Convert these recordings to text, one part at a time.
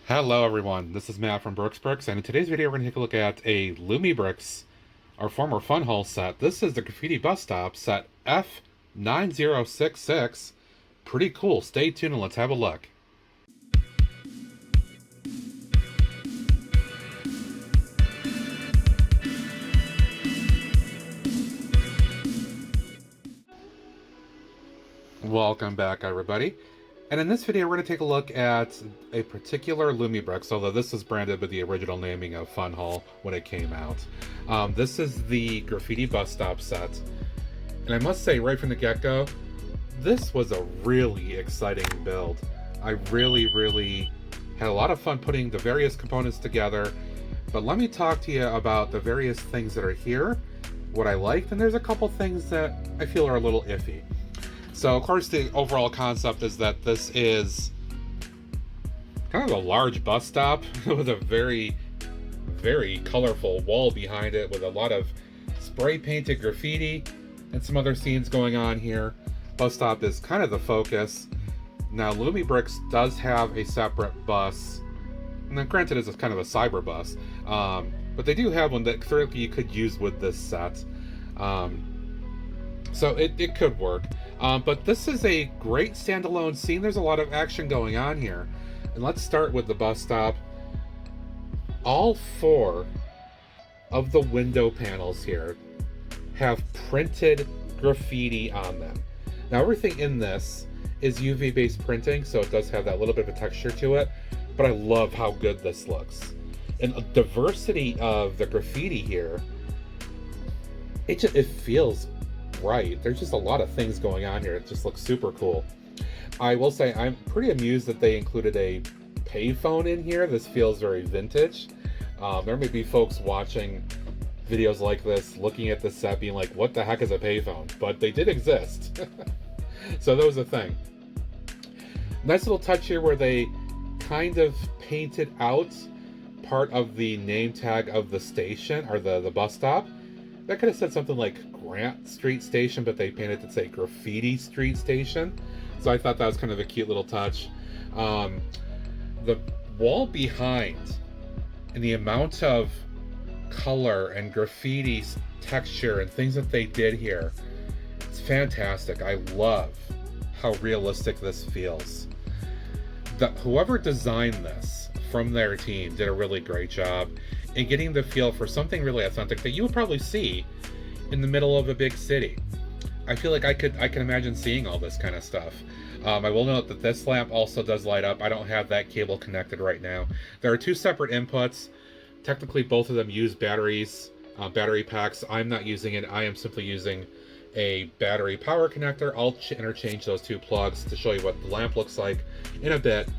Hello everyone, this is Matt from Brooks, and in today's video we're going to take a look at a Lumibricks, our former Funhole set. This is the Graffiti Bus Stop set F9066. Pretty cool. Stay tuned and let's have a look. Welcome back everybody. And in this video, we're going to take a look at a particular Lumibricks, although this is branded with the original naming of Funhole when it came out. This is the Graffiti Bus Stop set. And I must say, right from the get-go, this was a really exciting build. I really had a lot of fun putting the various components together. But let me talk to you about the various things that are here, what I liked, and there's a couple things that I feel are a little iffy. So, of course, the overall concept is that this is kind of a large bus stop with a very colorful wall behind it with a lot of spray painted graffiti and some other scenes going on here. Bus stop is kind of the focus. Now, Lumibricks does have a separate bus, and then granted it's kind of a cyber bus, but they do have one that clearly you could use with this set. So it could work. But this is a great standalone scene. There's a lot of action going on here. And let's start with the bus stop. All four of the window panels here have printed graffiti on them. Now everything in this is UV based printing, so it does have that little bit of a texture to it, but I love how good this looks. And the diversity of the graffiti here, it feels right. There's just a lot of things going on here. It just looks super cool. I will say I'm pretty amused that they included a payphone in here. This feels very vintage. There may be folks watching videos like this, looking at this set, being like, what the heck is a payphone? But they did exist. So that was a thing. Nice little touch here where they kind of painted out part of the name tag of the station, or the bus stop. That could have said something like Grant Street Station, but they painted it to say Graffiti Street Station. So I thought that was kind of a cute little touch. The wall behind and the amount of color and graffiti texture and things that they did here, it's fantastic. I love how realistic this feels. Whoever designed this from their team did a really great job in getting the feel for something really authentic that you would probably see in the middle of a big city. I feel like I can imagine seeing all this kind of stuff. I will note that this lamp also does light up. I don't have that cable connected right now. There are two separate inputs. Technically, both of them use batteries, battery packs. I'm not using it. I am simply using a battery power connector. I'll interchange those two plugs to show you what the lamp looks like in a bit.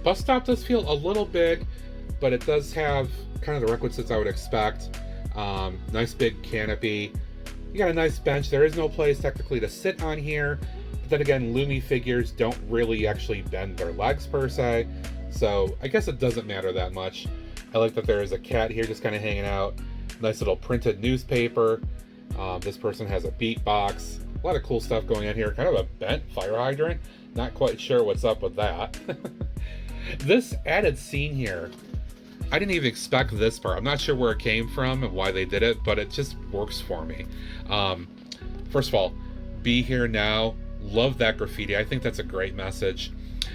Bus stop does feel a little big, but it does have kind of the requisites I would expect. Nice big canopy. You got a nice bench. There is no place technically to sit on here, but then again, Lumi figures don't really actually bend their legs per se, so I guess it doesn't matter that much. I like that there is a cat here just kind of hanging out. Nice little printed newspaper. This person has a beatbox. A lot of cool stuff going on here. Kind of a bent fire hydrant. Not quite sure what's up with that. This added scene here, I didn't even expect this part. I'm not sure where it came from and why they did it, but it just works for me. First of all, be here now. Love that graffiti. I think that's a great message.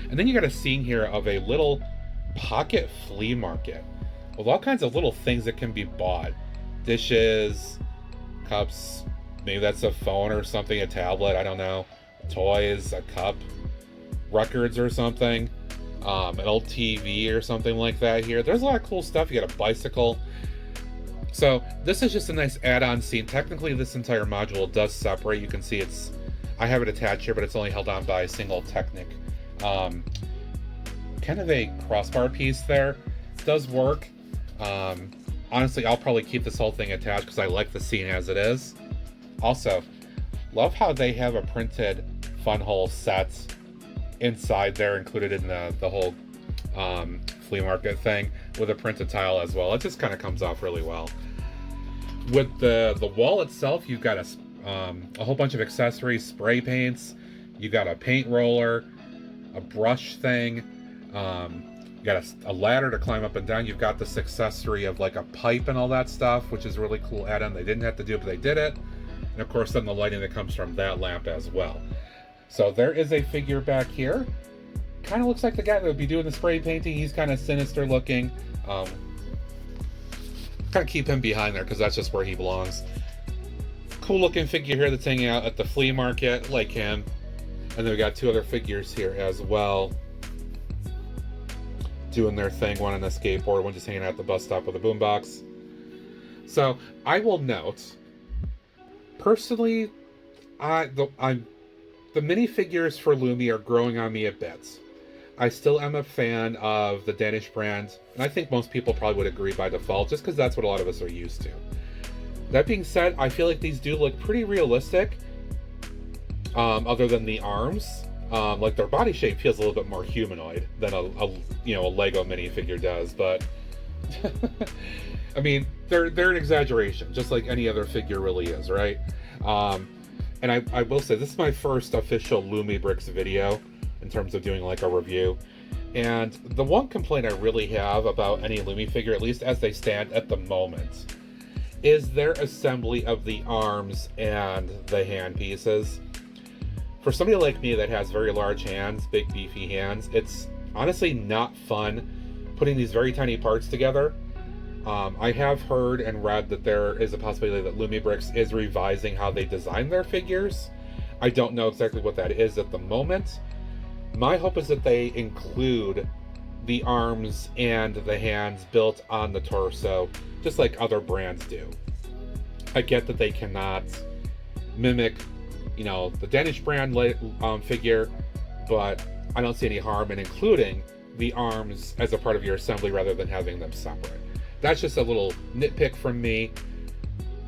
And then you got a scene here of a little pocket flea market with all kinds of little things that can be bought. Dishes, cups, maybe that's a phone or something, a tablet, I don't know. Toys, a cup, records or something. An old TV or something like that here. There's a lot of cool stuff. You got a bicycle. So this is just a nice add-on scene. Technically, this entire module does separate. You can see I have it attached here, but it's only held on by a single Technic. Kind of a crossbar piece there. It does work. Honestly, I'll probably keep this whole thing attached because I like the scene as it is. Also, love how they have a printed Funhole set inside there, included in the whole flea market thing, with a printed tile as well. It just kind of comes off really well. With the wall itself, you've got a whole bunch of accessories, spray paints. You got a paint roller, a brush thing. You got a ladder to climb up and down. You've got this accessory of like a pipe and all that stuff, which is a really cool add-on. They didn't have to do it, but they did it. And of course then the lighting that comes from that lamp as well. So there is a figure back here. Kind of looks like the guy that would be doing the spray painting. He's kind of sinister looking. Kind of keep him behind there because that's just where he belongs. Cool looking figure here that's hanging out at the flea market, like him. And then we got two other figures here as well, doing their thing. One on a skateboard, one just hanging out at the bus stop with a boombox. So I will note, personally, the minifigures for Lumi are growing on me a bit. I still am a fan of the Danish brand, and I think most people probably would agree by default, just because that's what a lot of us are used to. That being said, I feel like these do look pretty realistic, other than the arms. Like their body shape feels a little bit more humanoid than a Lego minifigure does, but I mean, they're an exaggeration, just like any other figure really is, right? And I will say, this is my first official Lumibricks video in terms of doing like a review. And the one complaint I really have about any Lumi figure, at least as they stand at the moment, is their assembly of the arms and the hand pieces. For somebody like me that has very large hands, big beefy hands, it's honestly not fun putting these very tiny parts together. I have heard and read that there is a possibility that Lumibricks is revising how they design their figures. I don't know exactly what that is at the moment. My hope is that they include the arms and the hands built on the torso, just like other brands do. I get that they cannot mimic, the Danish brand figure, but I don't see any harm in including the arms as a part of your assembly rather than having them separate. That's just a little nitpick from me.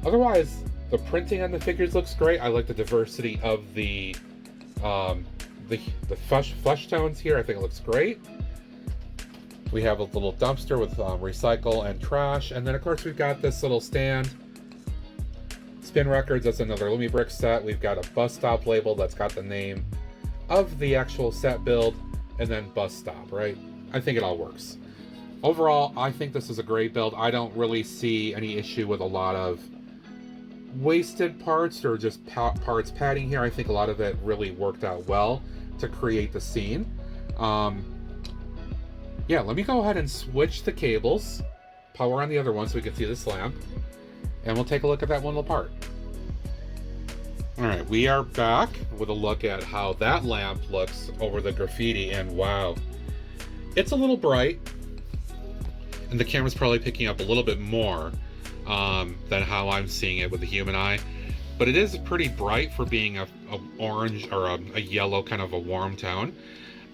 Otherwise, the printing on the figures looks great. I like the diversity of the flesh tones here. I think it looks great. We have a little dumpster with recycle and trash, and then of course we've got this little stand. Spin Records, that's another Lumibricks set. We've got a bus stop label that's got the name of the actual set build, and then bus stop, right? I think it all works. Overall, I think this is a great build. I don't really see any issue with a lot of wasted parts or just parts padding here. I think a lot of it really worked out well to create the scene. Yeah, let me go ahead and switch the cables, power on the other one so we can see this lamp, and we'll take a look at that one little part. All right, we are back with a look at how that lamp looks over the graffiti, and wow, it's a little bright, and the camera's probably picking up a little bit more than how I'm seeing it with the human eye, but it is pretty bright for being a orange or a yellow, kind of a warm tone.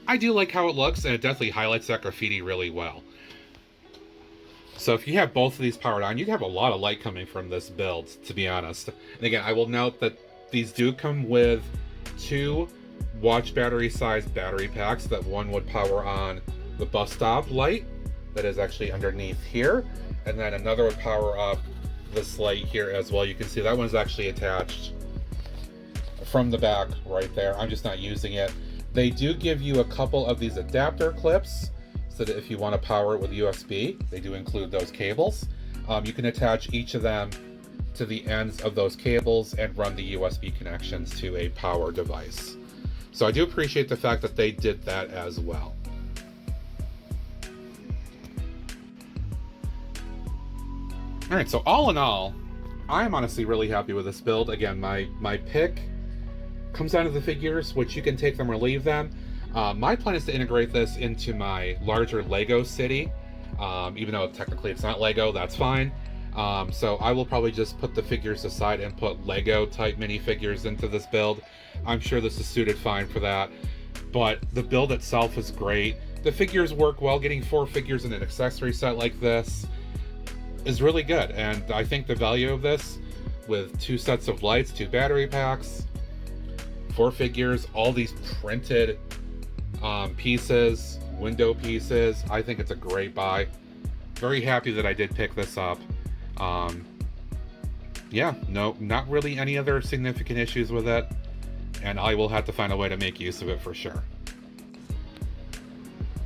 I do like how it looks, and it definitely highlights that graffiti really well. So if you have both of these powered on, you have a lot of light coming from this build, to be honest. And again, I will note that these do come with 2 watch battery sized battery packs, that one would power on the bus stop light that is actually underneath here, and then another would power up this light here as well. You can see that one's actually attached from the back right there. I'm just not using it. They do give you a couple of these adapter clips, so that if you want to power it with USB, they do include those cables. You can attach each of them to the ends of those cables and run the USB connections to a power device. So I do appreciate the fact that they did that as well. All right, so all in all, I'm honestly really happy with this build. Again, my pick comes down to the figures, which you can take them or leave them. My plan is to integrate this into my larger Lego city, even though technically it's not Lego, that's fine. So I will probably just put the figures aside and put Lego type minifigures into this build. I'm sure this is suited fine for that, but the build itself is great. The figures work well. Getting 4 figures in an accessory set like this is really good, and I think the value of this, with 2 sets of lights, 2 battery packs, 4 figures, all these printed pieces, window pieces, I think it's a great buy. Very happy that I did pick this up. Yeah, no, not really any other significant issues with it, and I will have to find a way to make use of it for sure.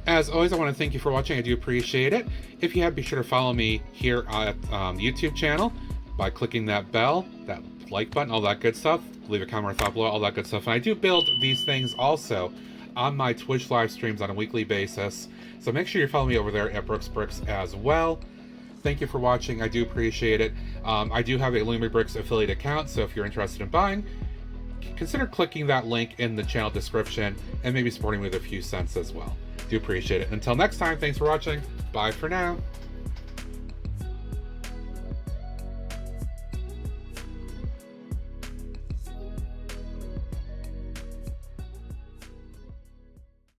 As always, I want to thank you for watching. I do appreciate it. If you have, be sure to follow me here at the YouTube channel by clicking that bell, that like button, all that good stuff. Leave a comment or thought below, all that good stuff. And I do build these things also on my Twitch live streams on a weekly basis. So make sure you follow me over there at Brooks as well. Thank you for watching. I do appreciate it. I do have a Lumibricks affiliate account, so if you're interested in buying, consider clicking that link in the channel description and maybe supporting me with a few cents as well. Do appreciate it. Until next time, thanks for watching. Bye for now.